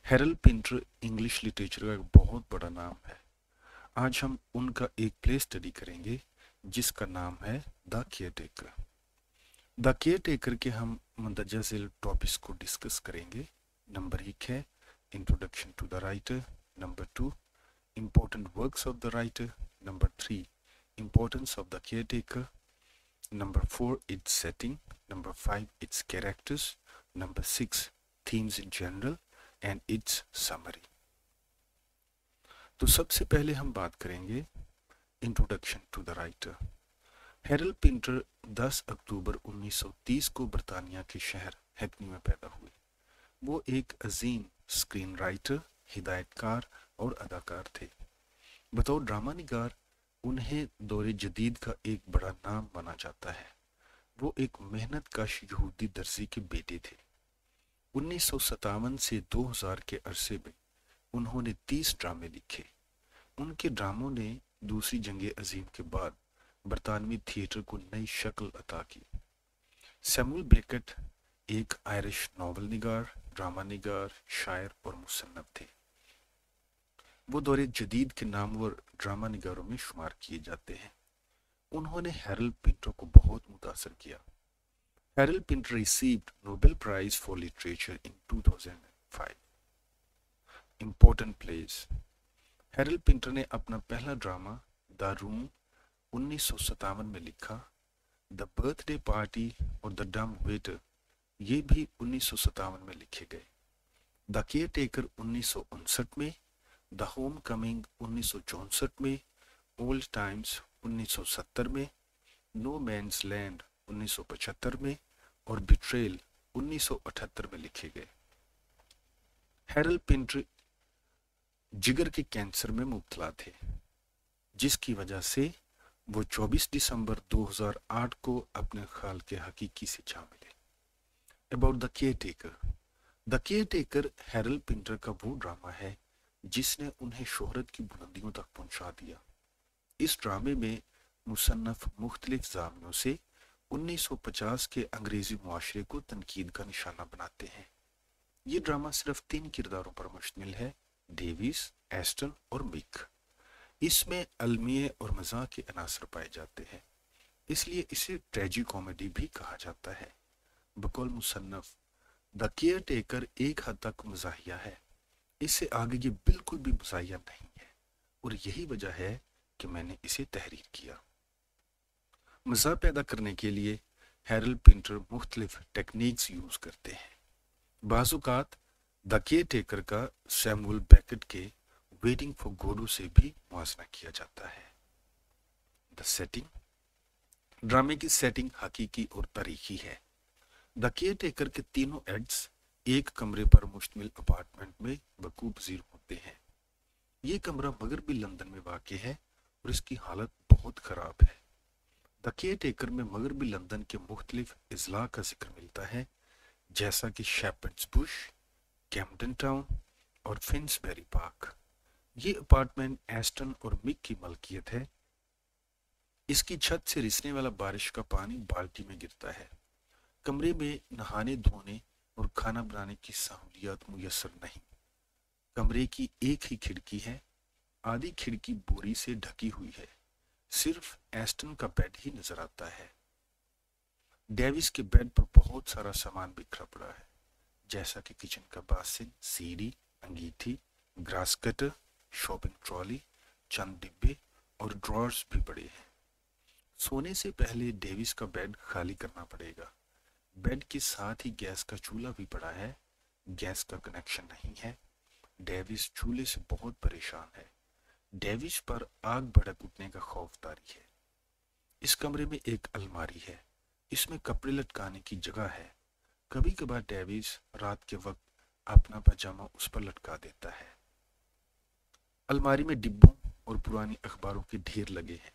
Herald Pinter English literature का एक बहुत बड़ा नाम है। आज हम उनका एक प्ले स्टडी करेंगे जिसका नाम है द केयरटेकर। द केयरटेकर के हम मंदरजा झेल टॉपिक्स को डिस्कस करेंगे। नंबर 1 है introduction to the writer, number 2 important works of the writer, number 3 importance of the caretaker, number 4 its setting, number 5 its characters, number 6 themes in general and its summary। तो सबसे पहले हम बात करेंगे introduction to the writer. Harold Pinter 10 अक्टूबर 1930 को बर्तानिया के शहर हैकनी में पैदा हुए। वो एक अजीम स्क्रीन राइटर, हिदायतकार और अदाकार थे। बतौर ड्रामा निगार उन्हें दौरे जदीद का एक बड़ा नाम माना जाता है। वो एक मेहनत कश यहूदी दर्जी के बेटे थे। 1957 से 2000 के अरसे में उन्होंने 30 ड्रामे लिखे। उनके ड्रामों ने दूसरी जंग अजीम के बाद बरतानवी थिएटर को नई शक्ल अता की। सैमुअल बेकेट एक आयरिश नावल निगार, ड्रामा निगार, शायर और मुसन्नफ थे। वो दौरे जदीद के नामवर ड्रामा निगारों में शुमार किए जाते हैं। उन्होंने हेरल्ड पिंटर को बहुत मुतासर किया। Harold Pinter received Nobel prize for literature in 2005। Important plays. Harold Pinter ने अपना पहला ड्रामा द रूम 1957 में लिखा। द बर्थडे पार्टी और द डम वेटर ये भी 1957 में लिखे गए। द केयरटेकर 1959 में, द होम कमिंग 1964 में, ओल्ड टाइम्स 1970 में, नो मैन्स लैंड 1975 में और बिट्रेल 1978 में लिखे गए। हेरल्ड पिंटर जिगर के कैंसर में मुब्तला थे, जिसकी वजह से वो 24 दिसंबर 2008 को अपने ख्याल के हकीकी से जा मिले। About the caretaker. The caretaker Harold Pinter का वो ड्रामा है जिसने उन्हें शोहरत की बुलंदियों तक पहुंचा दिया। इस ड्रामे में मुसन्नफ मुख्तलिफ ज़ावियों से 1950 के अंग्रेजी मुआशरे को तनकीद का निशाना बनाते हैं। ये ड्रामा सिर्फ 3 किरदारों पर मुश्तमिल है, डेविस, एस्टन और मिक। इसमें अलमिया और मज़ाक के अनासर पाए जाते हैं, इसलिए इसे ट्रेजी कॉमेडी भी कहा जाता है। बकौल मुसन्नफ द केयरटेकर एक हद तक मज़ाहिया है। इससे आगे ये बिल्कुल भी मज़ाहिया नहीं है और यही वजह है कि मैंने इसे तहरीर किया। मज़ा पैदा करने के लिए हेरल्ड पिंटर मुख्तलिफ टेक्निक्स यूज़ करते हैं। बाज़ुकात द केयरटेकर का सैमुअल बेकेट के वेटिंग फॉर गोडो से भी मुआवजा किया जाता है। The setting. ड्रामे की सेटिंग हकीकी और तारीखी है। द केयरटेकर के तीनों एक्ट्स एक कमरे पर मुश्तमिल अपार्टमेंट में वकूअ पज़ीर होते हैं। ये कमरा मगरबी लंदन में वाक़ है और इसकी हालत बहुत ख़राब है। द केयरटेकर में मगरबी लंदन के मुख्तलिफ अजला का जिक्र मिलता है, जैसा कि शेपर्ड्स बुश, कैम्पटन टाउन और फिन्सबेरी पार्क। ये अपार्टमेंट एस्टन और मिक की मलकियत है। इसकी छत से रिसने वाला बारिश का पानी बाल्टी में गिरता है। कमरे में नहाने धोने और खाना बनाने की सहूलियत मुयस्सर नहीं। कमरे की एक ही खिड़की है, आधी खिड़की बोरी से ढकी हुई है। सिर्फ एस्टन का बेड ही नजर आता है। डेविस के बेड पर बहुत सारा सामान बिखरा पड़ा है, जैसा कि किचन का बासिन, सीढ़ी, अंगीठी, ग्रास कटर, शॉपिंग ट्रॉली, चंद डिब्बे और ड्रॉर्स भी पड़े हैं। सोने से पहले डेविस का बेड खाली करना पड़ेगा। बेड के साथ ही गैस का चूल्हा भी पड़ा है। गैस का कनेक्शन नहीं है। डेविस चूल्हे से बहुत परेशान है। डेविस पर आग भड़क उठने का खौफ तारी है। इस कमरे में एक अलमारी है, इसमें कपड़े लटकाने की जगह है। कभी कभार डेविस रात के वक्त अपना पजामा उस पर लटका देता है। अलमारी में डिब्बों और पुरानी अखबारों के ढेर लगे हैं।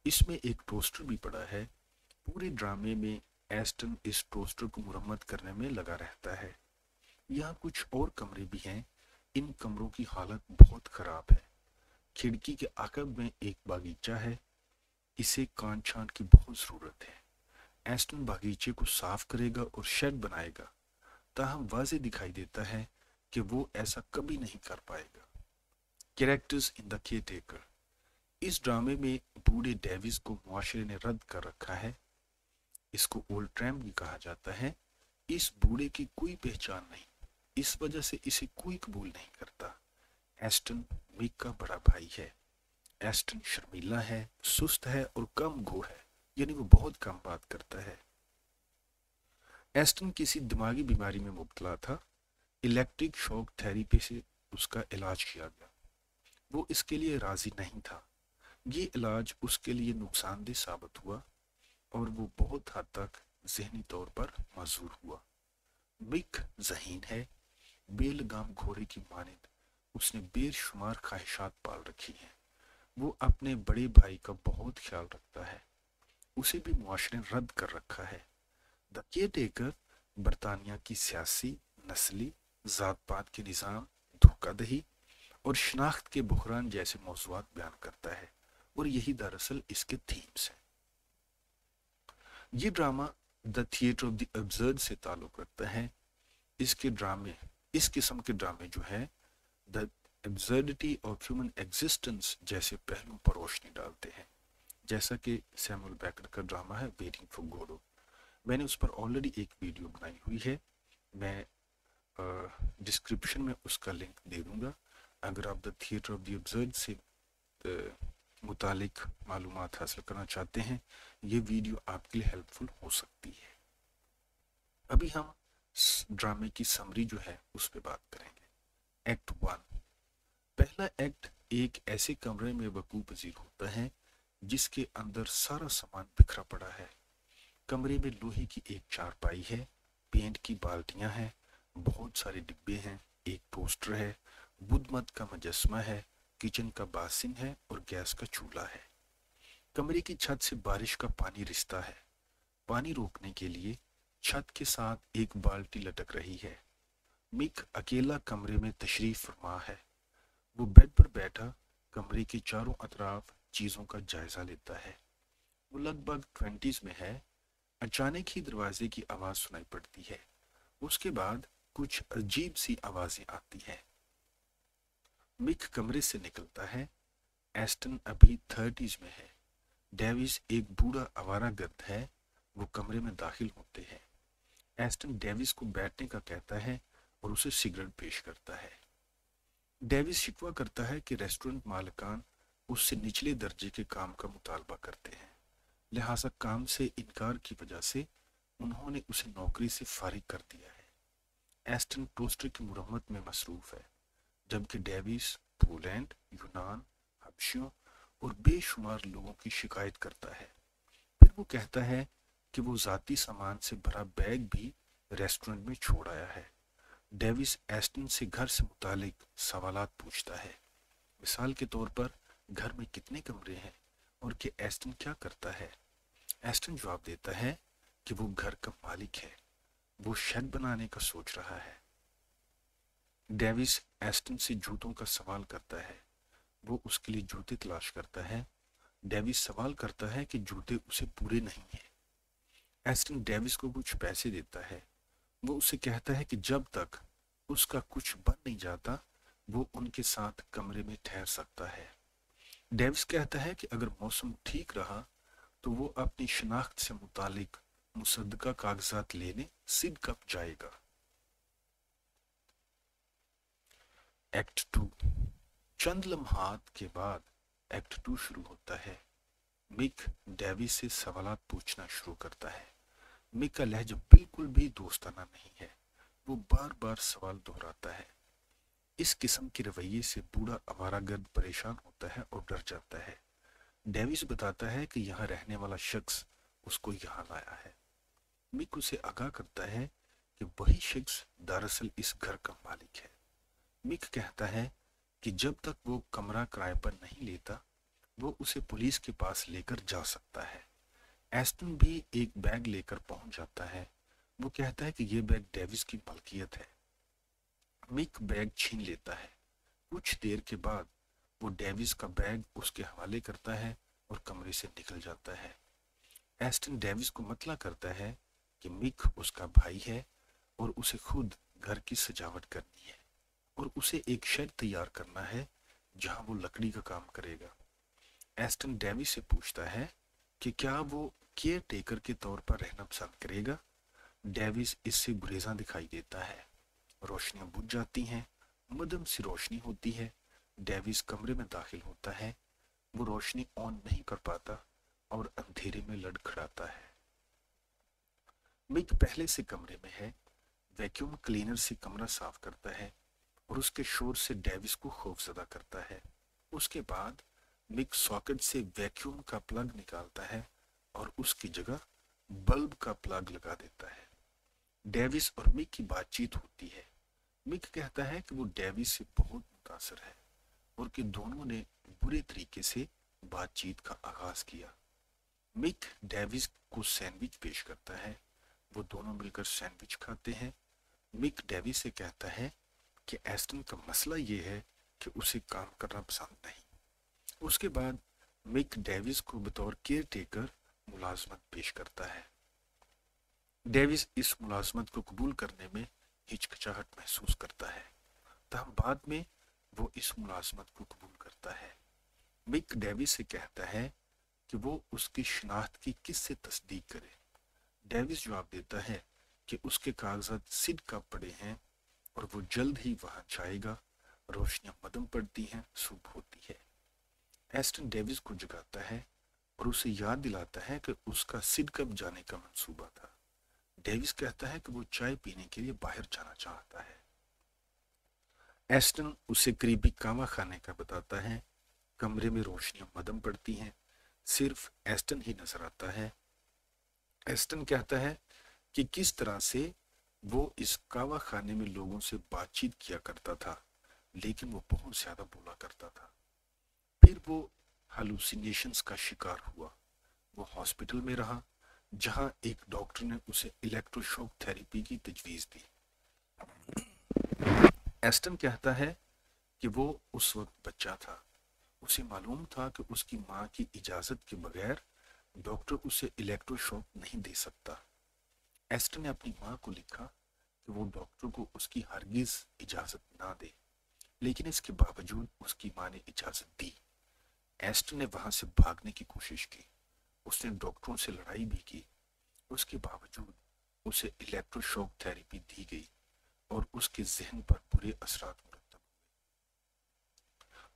इसमें एक टोस्टर भी पड़ा है। पूरे ड्रामे में एस्टन इस टोस्टर को मुरम्मत करने में लगा रहता है। यहाँ कुछ और कमरे भी हैं। इन कमरों की हालत बहुत खराब है। खिड़की के आकब में एक बागीचा है। इसे काट छांट की बहुत ज़रूरत है। एस्टन बागीचे को साफ करेगा और शेड बनाएगा। ताहम वाज़े दिखाई देता है कि वो ऐसा कभी नहीं कर पाएगा। Characters in the caretaker. इस ड्रामे में बूढ़े डेविस को मुआशरे ने रद्द कर रखा है। इसको ओल्ड ट्रैम्प भी कहा जाता है। इस बूढ़े की कोई पहचान नहीं, इस वजह से इसे कोई कबूल नहीं करता। एस्टन मिक का बड़ा भाई है। एस्टन शर्मीला है, सुस्त है और कम गो है, यानी वो बहुत कम बात करता है। एस्टन किसी दिमागी बीमारी में मुब्तला था। इलेक्ट्रिक शॉक थेरेपी से उसका इलाज किया गया। वो इसके लिए राजी नहीं था। ये इलाज उसके लिए नुकसानदेह साबित हुआ और वो बहुत हद तक ज़हनी तौर पर माजूर हुआ। मिक ज़हीन है। बेलगाम घोड़े की मानिंद उसने बेशुमार ख्वाहिशात पाल रखी हैं। वो अपने बड़े भाई का बहुत ख्याल रखता है। उसे भी मुआशरे ने रद्द कर रखा है। द केयरटेकर बरतानिया की सियासी, नस्ली, ज़ात पात के निज़ाम, धोखाधड़ी और शनाख्त के बहरान जैसे मौज़ूआत बयान करता है, और यही दरअसल इसके थीम्स हैं। ये drama the theatre of the absurd से ताल्लुक़ रखता है। इस किस्म के ड्रामे जो है the absurdity of human existence जैसे पहलुओं पर रोशनी डालते हैं, जैसा कि सैमुअल बेकर का ड्रामा है वेटिंग फॉर गोडो। मैंने उस पर ऑलरेडी एक वीडियो बनाई हुई है, मैं डिस्क्रिप्शन में उसका लिंक दे दूंगा। अगर आप the theatre of the absurd से मुतालिक मालूमात हासिल करना चाहते हैं, ये वीडियो आपके लिए हेल्पफुल हो सकती है। अभी हम ड्रामे की समरी जो है उस पर बात करेंगे। एक्ट 1। पहला एक्ट एक ऐसे कमरे में वकूअ पज़ीर होता है जिसके अंदर सारा सामान बिखरा पड़ा है। कमरे में लोहे की एक चारपाई है, पेंट की बाल्टियां हैं, बहुत सारे डिब्बे हैं, एक टोस्टर है, बुद्ध मत का मुजस्मा है, किचन का बासिन है और गैस का चूल्हा है। कमरे की छत से बारिश का पानी रिसता है। पानी रोकने के लिए छत के साथ एक बाल्टी लटक रही है। मिक अकेला कमरे में तशरीफ फरमा है। वो बेड पर बैठा कमरे के चारों अतराफ चीज़ों का जायजा लेता है। वो लगभग 20s में है। अचानक ही दरवाजे की आवाज़ सुनाई पड़ती है। उसके बाद कुछ अजीब सी आवाज़ें आती हैं। मिक कमरे से निकलता है। एस्टन अभी 30s में है। डेविस एक बूढ़ा आवारागर्द है। वो कमरे में दाखिल होते हैं। एस्टन डेविस को बैठने का कहता है और उसे सिगरेट पेश करता है। डेविस शिकवा करता है कि रेस्टोरेंट मालिकान उससे निचले दर्जे के काम का मुतालबा करते हैं, लिहाजा काम से इनकार की वजह से उन्होंने उसे नौकरी से फारिग कर दिया है। एस्टन टोस्टर की मुरम्मत में मसरूफ है, जबकि डेविस पोलैंड, यूनान, हबशियों और बेशुमार लोगों की शिकायत करता है। फिर वो कहता है कि वो ज़ाती सामान से भरा बैग भी रेस्टोरेंट में छोड़ आया है। डेविस एस्टन से घर से मुतालिक सवालात पूछता है। मिसाल के तौर पर घर में कितने कमरे हैं और कि एस्टन क्या करता है। एस्टन जवाब देता है कि वो घर का मालिक है, वो शेड बनाने का सोच रहा है। डेविस एस्टन से जूतों का सवाल करता है। वो उसके लिए जूते तलाश करता है। डेविस सवाल करता है कि जूते उसे पूरे नहीं हैं। एस्टन डेविस को कुछ पैसे देता है। वो उसे कहता है कि जब तक उसका कुछ बन नहीं जाता वो उनके साथ कमरे में ठहर सकता है। डेविस कहता है कि अगर मौसम ठीक रहा तो वो अपनी शनाख्त से मुतालिक मुसद्दका कागजात लेने सिडकप जाएगा। एक्ट 2। चंद लम्हात के बाद एक्ट 2 शुरू होता है। मिक डेविस से सवालात पूछना शुरू करता है। मिक का लहजा बिल्कुल भी दोस्ताना नहीं है। वो बार बार सवाल दोहराता है। इस किस्म के रवैये से बूढ़ा आवारागर्द परेशान होता है और डर जाता है। डेविस बताता है कि यहाँ रहने वाला शख्स उसको यहाँ लाया है। मिक उसे आगाह करता है कि वही शख्स दरअसल इस घर का मालिक है। मिक कहता है कि जब तक वो कमरा किराए पर नहीं लेता वो उसे पुलिस के पास लेकर जा सकता है। एस्टन भी एक बैग लेकर पहुंच जाता है। वो कहता है कि ये बैग डेविस की मलकियत है। मिक बैग छीन लेता है। कुछ देर के बाद वो डेविस का बैग उसके हवाले करता है और कमरे से निकल जाता है। एस्टन डेविस को मतला करता है कि मिक उसका भाई है और उसे खुद घर की सजावट करनी है। और उसे एक शेड तैयार करना है जहां वो लकड़ी का काम करेगा। एस्टन डेविस से पूछता है कि क्या वो केयर टेकर के तौर पर रहना पसंद करेगा। डेविस इससे गुरेजा दिखाई देता है। रोशनियां बुझ जाती हैं, मध्यम सी रोशनी होती है। डेविस कमरे में दाखिल होता है। वो रोशनी ऑन नहीं कर पाता और अंधेरे में लड़खड़ाता है। मिक पहले से कमरे में है। वैक्यूम क्लीनर से कमरा साफ करता है और उसके शोर से डेविस को खौफजदा करता है। उसके बाद मिक सॉकेट से वैक्यूम का प्लग निकालता है और उसकी जगह बल्ब का प्लग लगा देता है। डेविस और मिक की बातचीत होती है। मिक कहता है कि वो डेविस से बहुत मुतासर है और कि दोनों ने बुरे तरीके से बातचीत का आगाज किया। मिक डेविस को सैंडविच पेश करता है। वो दोनों मिलकर सैंडविच खाते हैं। मिक डेविस से कहता है कि एस्टन का मसला ये है कि उसे काम करना पसंद नहीं। उसके बाद मिक डेविस को बतौर केयर टेकर मुलाजमत पेश करता है। डेविस इस मुलाजमत को कबूल करने में हिचकिचाहट महसूस करता है, तब बाद में वो इस मुलाजमत को कबूल करता है। मिक डेविस से कहता है कि वो उसकी शनाख्त की किससे तस्दीक करे। डेविस जवाब देता है कि उसके कागजात सिड का पड़े हैं और वो जल्द ही वहां जाएगा। रोशनियां मदम पड़ती हैं, सुबह होती है। एस्टन डेविस को जगाता है और उसे याद दिलाता है कि उसका सिड कब जाने का मंसूबा था। डेविस कहता है कि वो चाय पीने के लिए बाहर जाना चाहता है। एस्टन उसे करीबी कावा खाने का बताता है। कमरे में रोशनियां मदम पड़ती हैं, सिर्फ एस्टन ही नजर आता है। एस्टन कहता है कि किस तरह से वो इस कावा खाने में लोगों से बातचीत किया करता था, लेकिन वो बहुत ज्यादा बोला करता था। फिर वो हालुसिनेशंस का शिकार हुआ। वो हॉस्पिटल में रहा, जहां एक डॉक्टर ने उसे इलेक्ट्रोशॉक थेरेपी की तजवीज दी। एस्टन कहता है कि वो उस वक्त बच्चा था। उसे मालूम था कि उसकी माँ की इजाजत के बगैर डॉक्टर उसे इलेक्ट्रोशॉक नहीं दे सकता। एस्टन ने अपनी माँ को लिखा कि वो डॉक्टर को उसकी हरगिज इजाजत ना दे, लेकिन इसके बावजूद उसकी माँ ने इजाजत दी। एस्टन ने वहां से भागने की कोशिश की। उसने डॉक्टरों से लड़ाई भी की। उसके बावजूद उसे इलेक्ट्रोशॉक थेरेपी दी गई और उसके जहन पर बुरे असरात मुरतब हुए।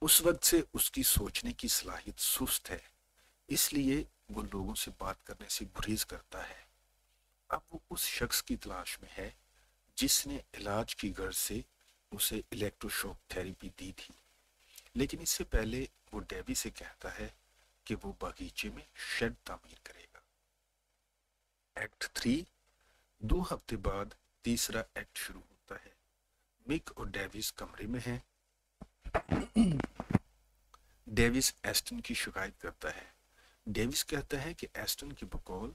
उस वक्त से उसकी सोचने की सलाहियत सुस्त है, इसलिए वो लोगों से बात करने से गुरेज करता है। अब वो उस शख्स की तलाश में है जिसने इलाज की गर्ज से उसे इलेक्ट्रोशॉक थेरेपी दी थी। लेकिन इससे पहले वो डेवी से कहता है कि वो बागीचे में शेड तामीर करेगा। एक्ट 3। 2 हफ्ते बाद तीसरा एक्ट शुरू होता है। मिक और डेविस कमरे में हैं। डेविस एस्टन की शिकायत करता है। डेविस कहता है कि एस्टन के बकौल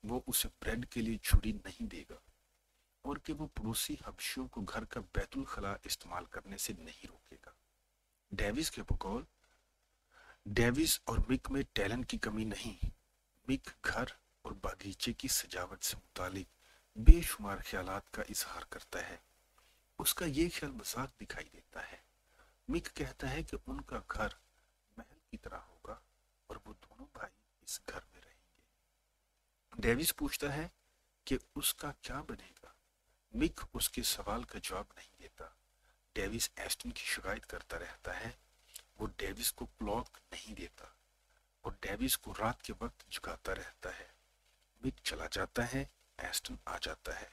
वो उसे ब्रेड के लिए छुरी नहीं देगा और कि वो पड़ोसी हबशियों को घर का बैतुल खला इस्तेमाल करने से नहीं रोकेगा। डेविस के बकौल डेविस और मिक में टैलेंट की कमी नहीं। मिक घर और बागीचे की सजावट से मुतालिक बेशुमार ख्यालात का इजहार करता है। उसका ये ख्याल मजाक दिखाई देता है। मिक कहता है कि उनका घर महल की तरह होगा और वो दोनों भाई इस घर में रहेंगे। डेविस पूछता है कि उसका क्या बनेगा। मिक उसके सवाल का जवाब नहीं देता। डेविस एस्टन की शिकायत करता रहता है। वो डेविस को क्लॉक नहीं देता और डेविस को रात के वक्त जगाता रहता है। मिक चला जाता है, एस्टन आ जाता है।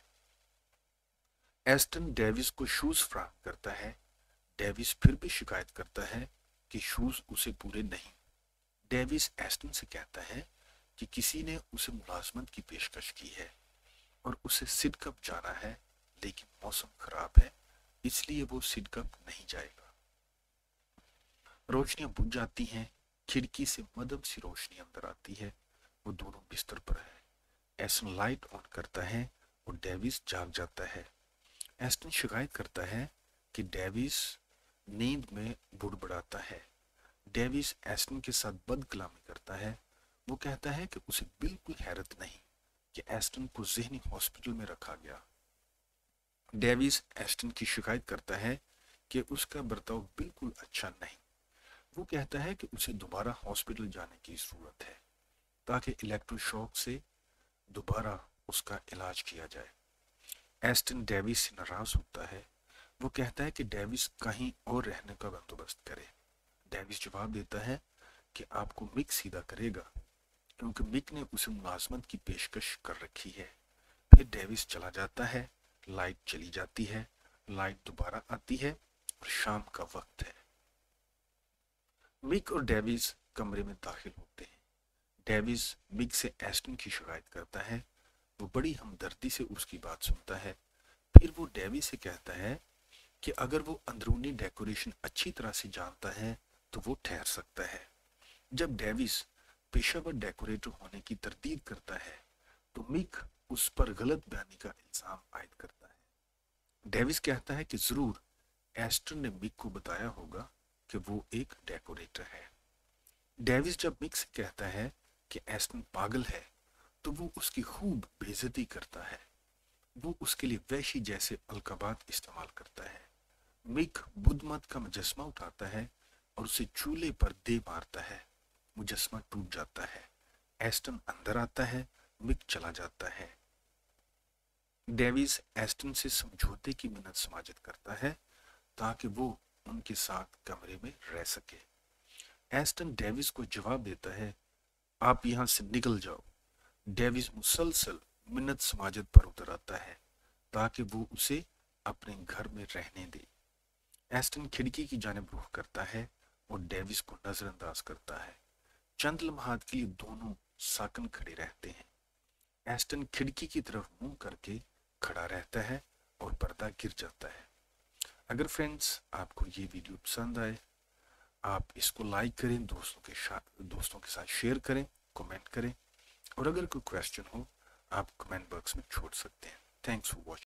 एस्टन डेविस को शूज फराहम करता है। डेविस फिर भी शिकायत करता है कि शूज उसे पूरे नहीं। डेविस एस्टन से कहता है कि किसी ने उसे मुलाजमत की पेशकश की है और उसे सिडकप जाना है, लेकिन मौसम खराब है, इसलिए वो सिडकप नहीं जाएगा। रोशनियां बुझ जाती हैं। खिड़की से मध्यम सी रोशनी अंदर आती है। वो दोनों बिस्तर पर है। एस्टन लाइट ऑन करता है और डेविस जाग जाता है। एस्टन शिकायत करता है कि डेविस नींद में बुड़बुड़ाता है। डेविस एस्टन के साथ बदकलामी करता है। वो कहता है कि उसे बिल्कुल हैरत नहीं कि एस्टन को ज़हनी हॉस्पिटल में रखा गया। डेविस एस्टन की शिकायत करता है कि उसका बर्ताव बिल्कुल अच्छा नहीं। वो कहता है कि उसे दोबारा हॉस्पिटल जाने की जरूरत है ताकि इलेक्ट्रोशॉक से दोबारा उसका इलाज किया जाए। एस्टन डेविस से नाराज होता है। वो कहता है कि डेविस कहीं और रहने का बंदोबस्त करे। डेविस जवाब देता है कि आपको मिक सीधा करेगा क्योंकि मिक ने उसे मुलाजमत की पेशकश कर रखी है। फिर डेविस चला जाता है, लाइट चली जाती है, लाइट दोबारा आती है और शाम का वक्त है। मिक और डेविस कमरे में दाखिल होते हैं। डेविस मिक से एस्टन की शिकायत करता है। वो बड़ी हमदर्दी से उसकी बात सुनता है। फिर वो डेविस से कहता है कि अगर वो अंदरूनी डेकोरेशन अच्छी तरह से जानता है तो वो ठहर सकता है। जब डेविस पेशेवर डेकोरेटर होने की तरदीद करता है तो मिक उस पर गलत बयानी का इल्जाम आयद करता है। डेविस कहता है कि जरूर एस्टन ने मिक को बताया होगा कि वो एक डेकोरेटर है। डेविस जब मिक से कहता है कि एस्टन पागल है तो वो उसकी खूब बेइज्जती करता है। वो उसके लिए वैशी जैसे अलकाबात इस्तेमाल करता है। मिक बुद्धमत का मुजस्मा उठाता है और उसे चूल्हे पर दे मारता है। मुजस्मा टूट जाता है। एस्टन अंदर आता है, मिक चला जाता है। डेविस एस्टन से समझौते की मिन्नत समाजत करता है ताकि वो उनके साथ कमरे में रह सके। एस्टन डेविस को जवाब देता है, आप यहां से निकल जाओ। डेविस मुसलसल मिन्नत समाजत पर उतर आता है ताकि वो उसे अपने घर में रहने दे। एस्टन खिड़की की जानिब रुख करता है और डेविस को नजरअंदाज करता है। चंद लम्हात के लिए दोनों साकन खड़े रहते हैं। एस्टन खिड़की की तरफ मुंह करके खड़ा रहता है और पर्दा गिर जाता है। अगर फ्रेंड्स आपको ये वीडियो पसंद आए, आप इसको लाइक करें, दोस्तों के साथ शेयर करें, कमेंट करें और अगर कोई क्वेश्चन हो आप कमेंट बॉक्स में छोड़ सकते हैं। Thanks for watching.